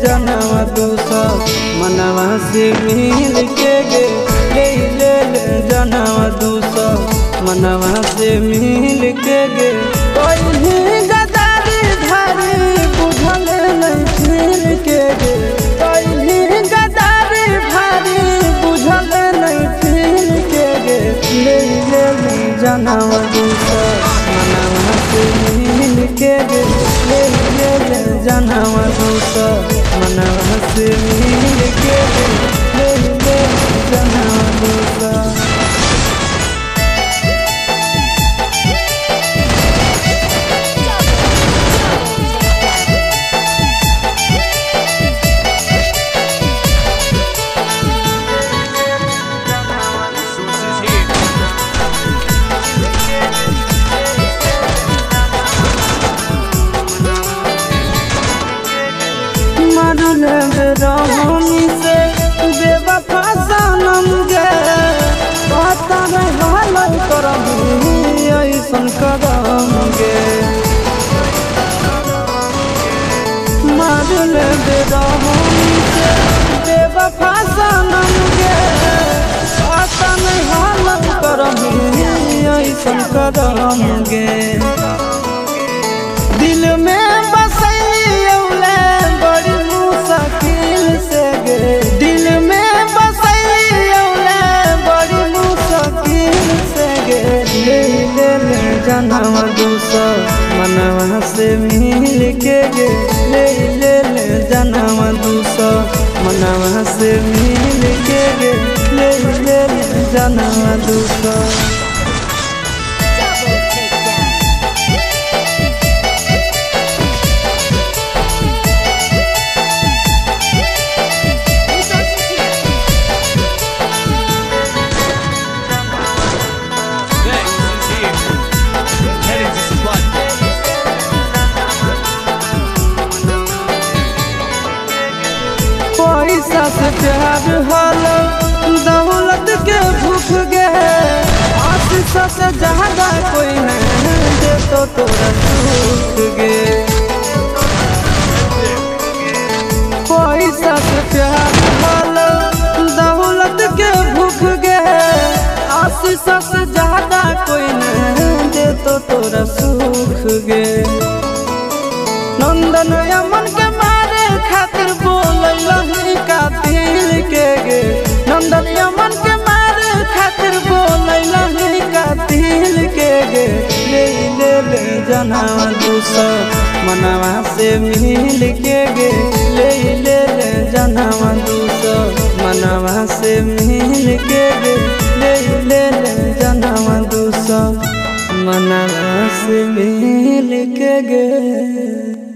जनवा दूसरा मनवा से मिल के गे ले जनवा दूसरा मनवा से मिल के गे कोई गदारी धारी बुझल नहीं फिर के गे कोई गदारी भारी बुझल नहीं फिर के गे ले जनवा दूसरा मनवा से मिल के गे ले जनवा दूसरा मनवा से मिल के गे ले जनवा दूसरा। रानी से बेवफा सनम गे पता नहीं करबी ऐसन करम गे मारल रानी से बेवफा सनम गे पता नहीं करबी ऐसन करम गे दिल में बसैले बड़ी मुश्किल से गे दिल में बसैले बड़ी मुश्किल से गे ले जनवा दूसरा मनवा से मिल के गे ले जनवा दूसरा मनवा से मिल के गे ले जनवा दूसरा। पैसा से प्यार हलो दौलत के भूख गे आशीष से ज्यादा कोई नहीं दे तो तोरा सुख गे पैसा से प्यार हलो दौलत के भूख गे आशीष से ज्यादा कोई नहीं दे तो तोरा सुख गे नंदन यमन के मारे खातिर बोलैलही कातिल के गे नंदन यमन के मारे खातिर बोलैलही कातिल के गे ले जनवा दूसरा मनवा से मिल के गे ले जनवा दूसरा मनवा से मिल के गे ले जनवा दूसरा मनवा से मिल के गे।